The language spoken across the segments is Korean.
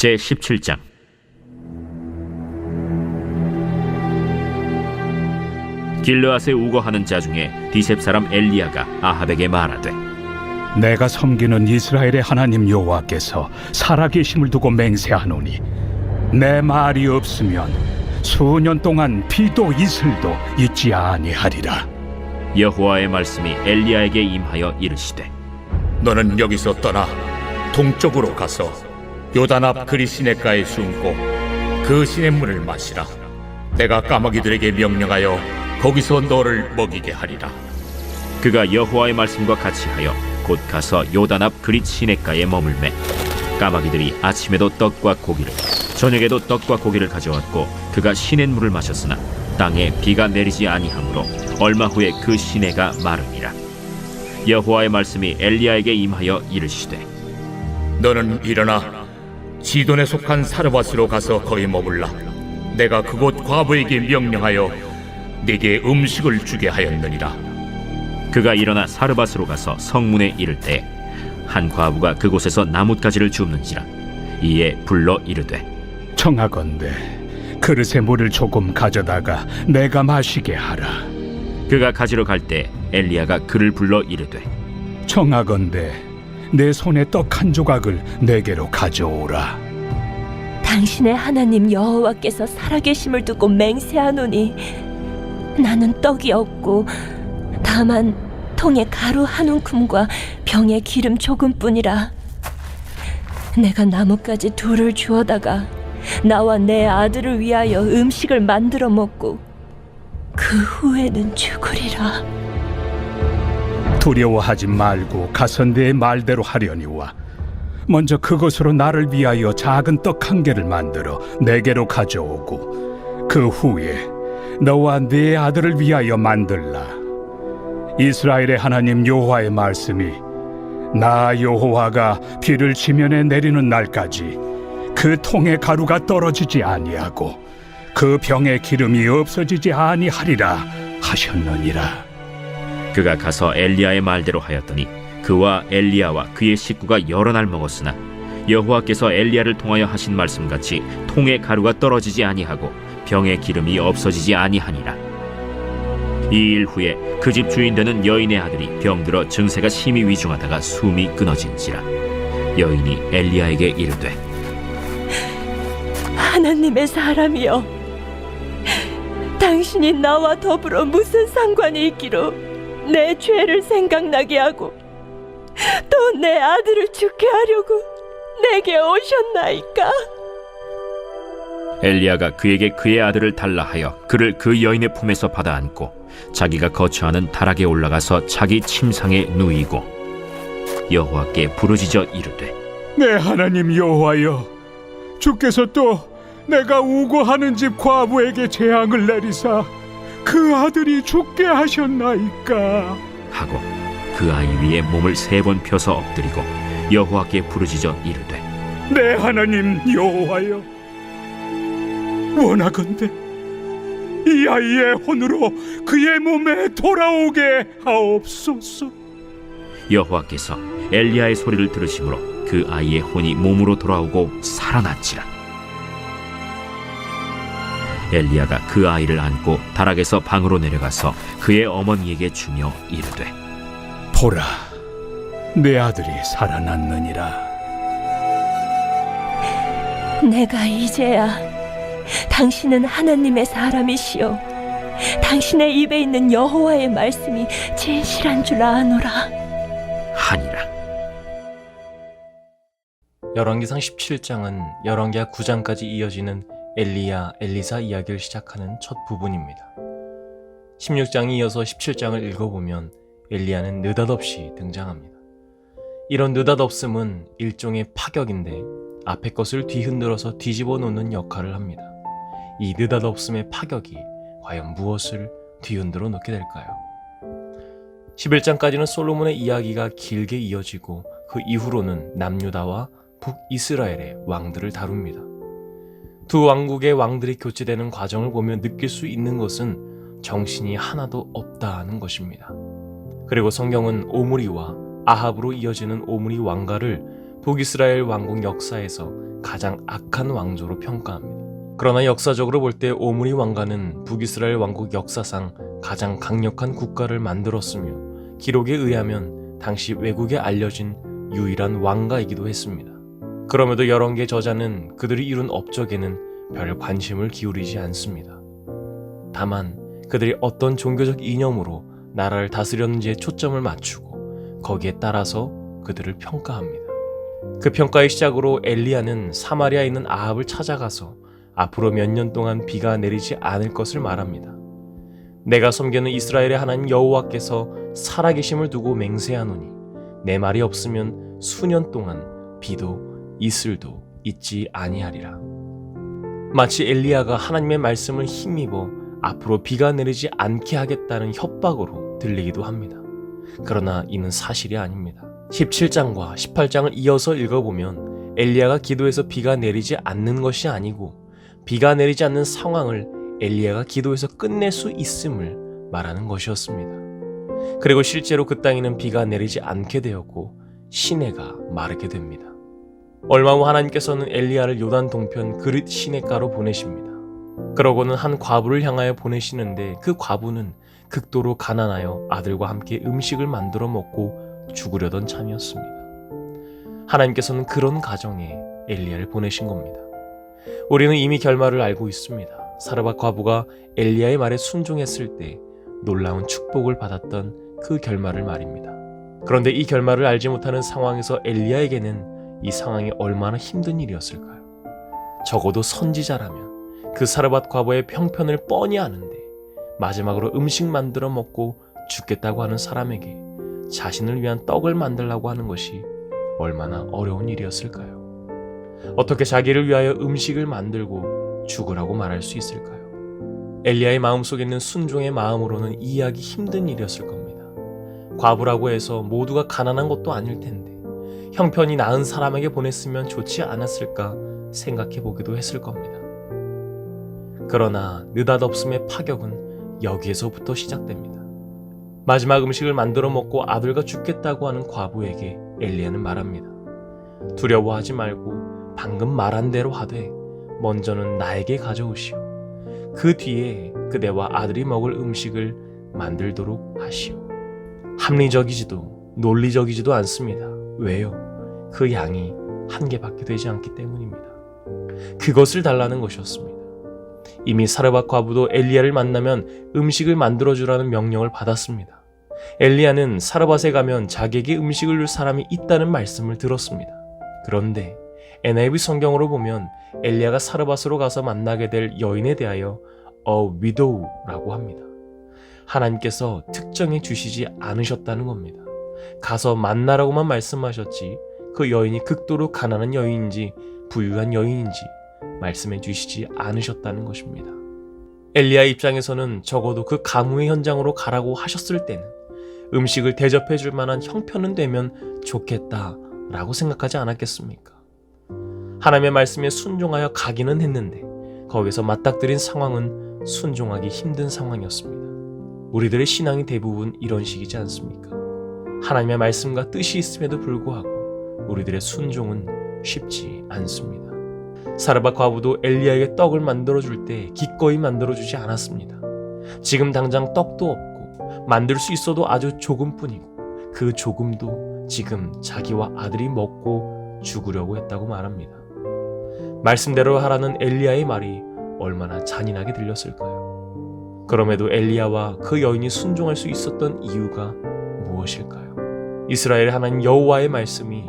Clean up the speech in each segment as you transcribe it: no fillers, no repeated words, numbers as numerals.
제17장. 길르앗에 우거하는 자 중에 디셉 사람 엘리야가 아합에게 말하되, 내가 섬기는 이스라엘의 하나님 여호와께서 살아계심을 두고 맹세하노니 내 말이 없으면 수년 동안 비도 이슬도 있지 아니하리라. 여호와의 말씀이 엘리야에게 임하여 이르시되, 너는 여기서 떠나 동쪽으로 가서 요단 앞 그리 시냇가에 숨고 그 시냇물을 마시라. 내가 까마귀들에게 명령하여 거기서 너를 먹이게 하리라. 그가 여호와의 말씀과 같이 하여 곧 가서 요단 앞 그릿 시냇가에 머물매 까마귀들이 아침에도 떡과 고기를 저녁에도 떡과 고기를 가져왔고 그가 시냇물을 마셨으나 땅에 비가 내리지 아니하므로 얼마 후에 그 시내가 마르니라. 여호와의 말씀이 엘리야에게 임하여 이르시되, 너는 일어나 시돈에 속한 사르밧으로 가서 거기 머물라. 내가 그곳 과부에게 명령하여 네게 음식을 주게 하였느니라. 그가 일어나 사르밧으로 가서 성문에 이를 때 한 과부가 그곳에서 나뭇가지를 줍는지라. 이에 불러 이르되, 청하건대 그릇에 물을 조금 가져다가 내가 마시게 하라. 그가 가지러 갈 때 엘리야가 그를 불러 이르되, 청하건대 내 손에 떡 한 조각을 내게로 가져오라. 당신의 하나님 여호와께서 살아계심을 두고 맹세하노니 나는 떡이 없고 다만 통에 가루 한 움큼과 병에 기름 조금뿐이라. 내가 나뭇가지 둘을 주워다가 나와 내 아들을 위하여 음식을 만들어 먹고 그 후에는 죽으리라. 두려워하지 말고 가서 내 말대로 하려니와 먼저 그것으로 나를 위하여 작은 떡 한 개를 만들어 내게로 가져오고 그 후에 너와 네 아들을 위하여 만들라. 이스라엘의 하나님 여호와의 말씀이 나 여호와가 비를 지면에 내리는 날까지 그 통에 가루가 떨어지지 아니하고 그 병에 기름이 없어지지 아니하리라 하셨느니라. 그가 가서 엘리야의 말대로 하였더니 그와 엘리야와 그의 식구가 여러 날 먹었으나 여호와께서 엘리야를 통하여 하신 말씀같이 통에 가루가 떨어지지 아니하고 병에 기름이 없어지지 아니하니라. 이 일 후에 그 집 주인 되는 여인의 아들이 병들어 증세가 심히 위중하다가 숨이 끊어진지라. 여인이 엘리야에게 이르되, 하나님의 사람이여, 당신이 나와 더불어 무슨 상관이 있기로 내 죄를 생각나게 하고 또 내 아들을 죽게 하려고 내게 오셨나이까? 엘리야가 그에게 그의 아들을 달라 하여 그를 그 여인의 품에서 받아 안고 자기가 거처하는 다락에 올라가서 자기 침상에 누이고 여호와께 부르짖어 이르되, 내 하나님 여호와여, 주께서 또 내가 우고하는 집 과부에게 재앙을 내리사 그 아들이 죽게 하셨나이까 하고 그 아이 위에 몸을 3번 펴서 엎드리고 여호와께 부르짖어 이르되, 내 하나님 여호와여, 원하건대 이 아이의 혼으로 그의 몸에 돌아오게 하옵소서. 여호와께서 엘리야의 소리를 들으심으로 그 아이의 혼이 몸으로 돌아오고 살아났지라. 엘리야가 그 아이를 안고 다락에서 방으로 내려가서 그의 어머니에게 주며 이르되, 보라, 내 아들이 살아났느니라. 내가 이제야 당신은 하나님의 사람이시오, 당신의 입에 있는 여호와의 말씀이 진실한 줄 아노라 하니라. 열왕기상 17장은 열왕기하 9장까지 이어지는 엘리야, 엘리사 이야기를 시작하는 첫 부분입니다. 16장이 이어서 17장을 읽어보면 엘리야는 느닷없이 등장합니다. 이런 느닷없음은 일종의 파격인데 앞에 것을 뒤흔들어서 뒤집어 놓는 역할을 합니다. 이 느닷없음의 파격이 과연 무엇을 뒤흔들어 놓게 될까요? 11장까지는 솔로몬의 이야기가 길게 이어지고 그 이후로는 남유다와 북이스라엘의 왕들을 다룹니다. 두 왕국의 왕들이 교체되는 과정을 보며 느낄 수 있는 것은 정신이 하나도 없다는 것입니다. 그리고 성경은 오므리와 아합으로 이어지는 오므리 왕가를 북이스라엘 왕국 역사에서 가장 악한 왕조로 평가합니다. 그러나 역사적으로 볼 때 오므리 왕가는 북이스라엘 왕국 역사상 가장 강력한 국가를 만들었으며 기록에 의하면 당시 외국에 알려진 유일한 왕가이기도 했습니다. 그럼에도 열왕기의 저자는 그들이 이룬 업적에는 별 관심을 기울이지 않습니다. 다만 그들이 어떤 종교적 이념으로 나라를 다스렸는지에 초점을 맞추고 거기에 따라서 그들을 평가합니다. 그 평가의 시작으로 엘리야는 사마리아에 있는 아합을 찾아가서 앞으로 몇 년 동안 비가 내리지 않을 것을 말합니다. 내가 섬기는 이스라엘의 하나님 여호와께서 살아계심을 두고 맹세하노니 내 말이 없으면 수년 동안 비도 이슬도 있지 아니하리라. 마치 엘리야가 하나님의 말씀을 힘입어 앞으로 비가 내리지 않게 하겠다는 협박으로 들리기도 합니다. 그러나 이는 사실이 아닙니다. 17장과 18장을 이어서 읽어보면 엘리야가 기도해서 비가 내리지 않는 것이 아니고 비가 내리지 않는 상황을 엘리야가 기도해서 끝낼 수 있음을 말하는 것이었습니다. 그리고 실제로 그 땅에는 비가 내리지 않게 되었고 시내가 마르게 됩니다. 얼마 후 하나님께서는 엘리야를 요단 동편 그릿 시내가로 보내십니다. 그러고는 한 과부를 향하여 보내시는데 그 과부는 극도로 가난하여 아들과 함께 음식을 만들어 먹고 죽으려던 참이었습니다. 하나님께서는 그런 가정에 엘리야를 보내신 겁니다. 우리는 이미 결말을 알고 있습니다. 사르밧 과부가 엘리야의 말에 순종했을 때 놀라운 축복을 받았던 그 결말을 말입니다. 그런데 이 결말을 알지 못하는 상황에서 엘리야에게는 이 상황이 얼마나 힘든 일이었을까요? 적어도 선지자라면 그 사르밧 과부의 형편을 뻔히 아는데 마지막으로 음식 만들어 먹고 죽겠다고 하는 사람에게 자신을 위한 떡을 만들라고 하는 것이 얼마나 어려운 일이었을까요? 어떻게 자기를 위하여 음식을 만들고 죽으라고 말할 수 있을까요? 엘리야의 마음속에 있는 순종의 마음으로는 이해하기 힘든 일이었을 겁니다. 과부라고 해서 모두가 가난한 것도 아닐 텐데 형편이 나은 사람에게 보냈으면 좋지 않았을까 생각해 보기도 했을 겁니다. 그러나 느닷없음의 파격은 여기에서부터 시작됩니다. 마지막 음식을 만들어 먹고 아들과 죽겠다고 하는 과부에게 엘리야는 말합니다. 두려워하지 말고 방금 말한 대로 하되 먼저는 나에게 가져오시오. 그 뒤에 그대와 아들이 먹을 음식을 만들도록 하시오. 합리적이지도 논리적이지도 않습니다. 왜요? 그 양이 한 개밖에 되지 않기 때문입니다. 그것을 달라는 것이었습니다. 이미 사르밧 과부도 엘리야를 만나면 음식을 만들어주라는 명령을 받았습니다. 엘리야는 사르밧에 가면 자기에게 음식을 줄 사람이 있다는 말씀을 들었습니다. 그런데 NIV 성경으로 보면 엘리야가 사르밧으로 가서 만나게 될 여인에 대하여 a widow라고 합니다. 하나님께서 특정해 주시지 않으셨다는 겁니다. 가서 만나라고만 말씀하셨지 그 여인이 극도로 가난한 여인인지 부유한 여인인지 말씀해 주시지 않으셨다는 것입니다. 엘리야 입장에서는 적어도 그 가뭄의 현장으로 가라고 하셨을 때는 음식을 대접해 줄 만한 형편은 되면 좋겠다라고 생각하지 않았겠습니까? 하나님의 말씀에 순종하여 가기는 했는데 거기서 맞닥뜨린 상황은 순종하기 힘든 상황이었습니다. 우리들의 신앙이 대부분 이런 식이지 않습니까? 하나님의 말씀과 뜻이 있음에도 불구하고 우리들의 순종은 쉽지 않습니다. 사르밧 과부도 엘리야에게 떡을 만들어줄 때 기꺼이 만들어주지 않았습니다. 지금 당장 떡도 없고 만들 수 있어도 아주 조금뿐이고 그 조금도 지금 자기와 아들이 먹고 죽으려고 했다고 말합니다. 말씀대로 하라는 엘리야의 말이 얼마나 잔인하게 들렸을까요? 그럼에도 엘리야와 그 여인이 순종할 수 있었던 이유가 무엇일까요? 이스라엘 하나님 여호와의 말씀이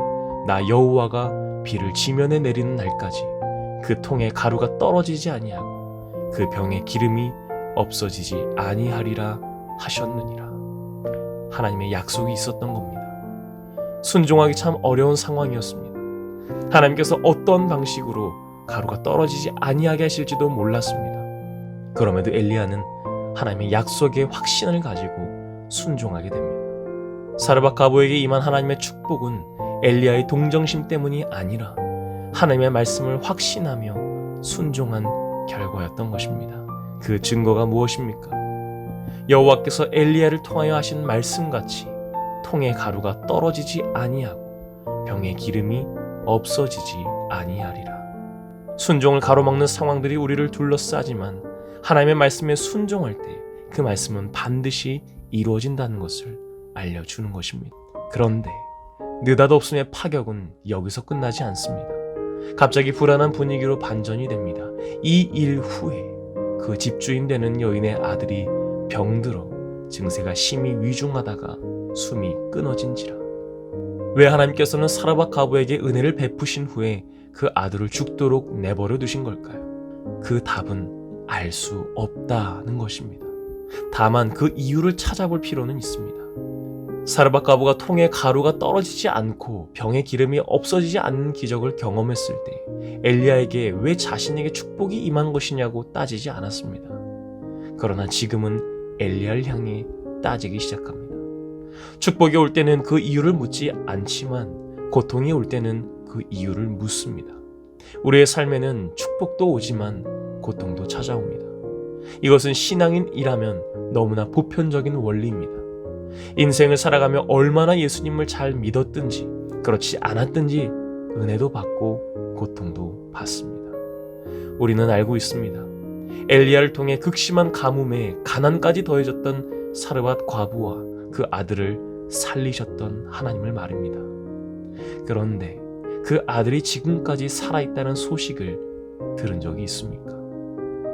나 여호와가 비를 지면에 내리는 날까지 그 통에 가루가 떨어지지 아니하고 그 병에 기름이 없어지지 아니하리라 하셨느니라. 하나님의 약속이 있었던 겁니다. 순종하기 참 어려운 상황이었습니다. 하나님께서 어떤 방식으로 가루가 떨어지지 아니하게 하실지도 몰랐습니다. 그럼에도 엘리야는 하나님의 약속의 확신을 가지고 순종하게 됩니다. 사르밧 과부에게 임한 하나님의 축복은 엘리야의 동정심 때문이 아니라 하나님의 말씀을 확신하며 순종한 결과였던 것입니다. 그 증거가 무엇입니까? 여호와께서 엘리야를 통하여 하신 말씀같이 통에 가루가 떨어지지 아니하고 병에 기름이 없어지지 아니하리라. 순종을 가로막는 상황들이 우리를 둘러싸지만 하나님의 말씀에 순종할 때 그 말씀은 반드시 이루어진다는 것을 알려주는 것입니다. 그런데 느닷없음의 파격은 여기서 끝나지 않습니다. 갑자기 불안한 분위기로 반전이 됩니다. 이 일 후에 그 집주인 되는 여인의 아들이 병들어 증세가 심히 위중하다가 숨이 끊어진지라. 왜 하나님께서는 사르밧 과부에게 은혜를 베푸신 후에 그 아들을 죽도록 내버려 두신 걸까요? 그 답은 알 수 없다는 것입니다. 다만 그 이유를 찾아볼 필요는 있습니다. 사르밧 과부가 통에 가루가 떨어지지 않고 병의 기름이 없어지지 않는 기적을 경험했을 때 엘리야에게 왜 자신에게 축복이 임한 것이냐고 따지지 않았습니다. 그러나 지금은 엘리야를 향해 따지기 시작합니다. 축복이 올 때는 그 이유를 묻지 않지만 고통이 올 때는 그 이유를 묻습니다. 우리의 삶에는 축복도 오지만 고통도 찾아옵니다. 이것은 신앙인이라면 너무나 보편적인 원리입니다. 인생을 살아가며 얼마나 예수님을 잘 믿었든지 그렇지 않았든지 은혜도 받고 고통도 받습니다. 우리는 알고 있습니다. 엘리야를 통해 극심한 가뭄에 가난까지 더해졌던 사르밧 과부와 그 아들을 살리셨던 하나님을 말입니다. 그런데 그 아들이 지금까지 살아있다는 소식을 들은 적이 있습니까?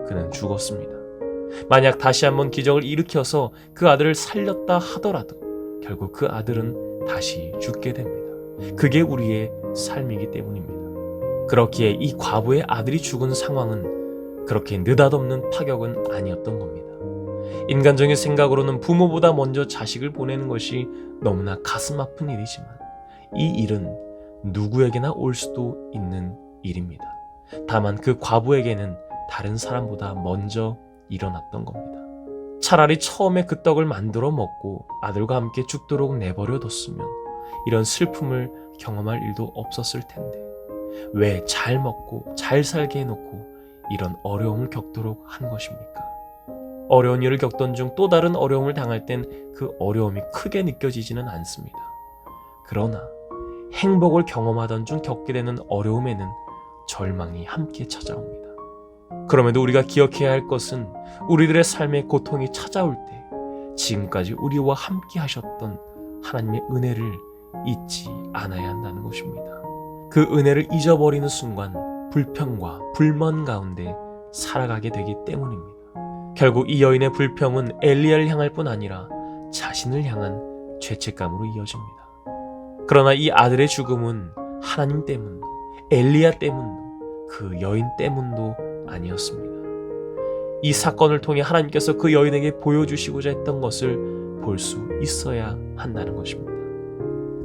그는 죽었습니다. 만약 다시 한번 기적을 일으켜서 그 아들을 살렸다 하더라도 결국 그 아들은 다시 죽게 됩니다. 그게 우리의 삶이기 때문입니다. 그렇기에 이 과부의 아들이 죽은 상황은 그렇게 느닷없는 파격은 아니었던 겁니다. 인간적인 생각으로는 부모보다 먼저 자식을 보내는 것이 너무나 가슴 아픈 일이지만 이 일은 누구에게나 올 수도 있는 일입니다. 다만 그 과부에게는 다른 사람보다 먼저 일어났던 겁니다. 차라리 처음에 그 떡을 만들어 먹고 아들과 함께 죽도록 내버려 뒀으면 이런 슬픔을 경험할 일도 없었을 텐데 왜 잘 먹고 잘 살게 해놓고 이런 어려움을 겪도록 한 것입니까? 어려운 일을 겪던 중 또 다른 어려움을 당할 땐 그 어려움이 크게 느껴지지는 않습니다. 그러나 행복을 경험하던 중 겪게 되는 어려움에는 절망이 함께 찾아옵니다. 그럼에도 우리가 기억해야 할 것은 우리들의 삶에 고통이 찾아올 때 지금까지 우리와 함께 하셨던 하나님의 은혜를 잊지 않아야 한다는 것입니다. 그 은혜를 잊어버리는 순간 불평과 불만 가운데 살아가게 되기 때문입니다. 결국 이 여인의 불평은 엘리야를 향할 뿐 아니라 자신을 향한 죄책감으로 이어집니다. 그러나 이 아들의 죽음은 하나님 때문도 엘리야 때문도 그 여인 때문도 아니었습니다. 이 사건을 통해 하나님께서 그 여인에게 보여주시고자 했던 것을 볼 수 있어야 한다는 것입니다.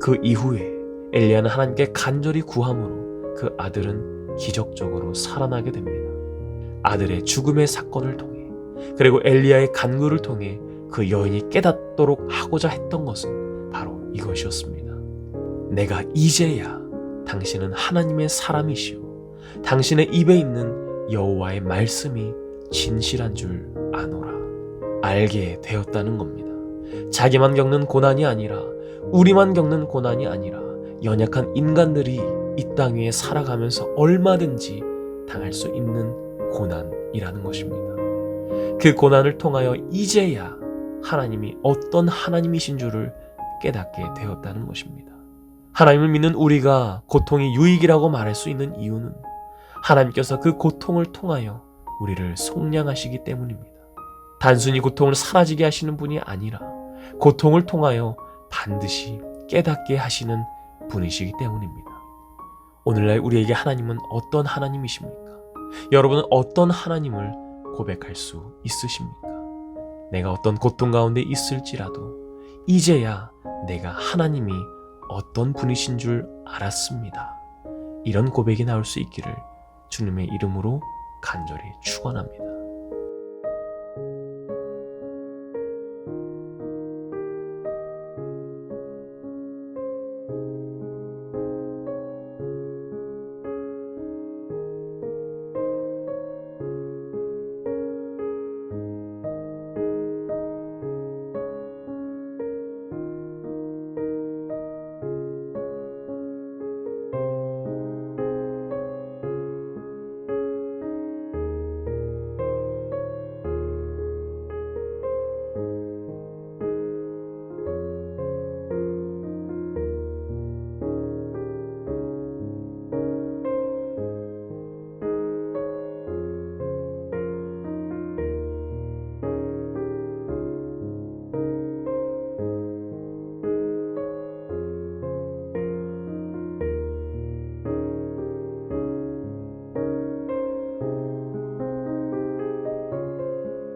그 이후에 엘리야는 하나님께 간절히 구함으로 그 아들은 기적적으로 살아나게 됩니다. 아들의 죽음의 사건을 통해 그리고 엘리야의 간구를 통해 그 여인이 깨닫도록 하고자 했던 것은 바로 이것이었습니다. 내가 이제야 당신은 하나님의 사람이시오 당신의 입에 있는 여호와의 말씀이 진실한 줄 아노라. 알게 되었다는 겁니다. 자기만 겪는 고난이 아니라 우리만 겪는 고난이 아니라 연약한 인간들이 이 땅 위에 살아가면서 얼마든지 당할 수 있는 고난이라는 것입니다. 그 고난을 통하여 이제야 하나님이 어떤 하나님이신 줄을 깨닫게 되었다는 것입니다. 하나님을 믿는 우리가 고통이 유익이라고 말할 수 있는 이유는 하나님께서 그 고통을 통하여 우리를 속량하시기 때문입니다. 단순히 고통을 사라지게 하시는 분이 아니라 고통을 통하여 반드시 깨닫게 하시는 분이시기 때문입니다. 오늘날 우리에게 하나님은 어떤 하나님이십니까? 여러분은 어떤 하나님을 고백할 수 있으십니까? 내가 어떤 고통 가운데 있을지라도 이제야 내가 하나님이 어떤 분이신 줄 알았습니다. 이런 고백이 나올 수 있기를 주님의 이름으로 간절히 축원합니다.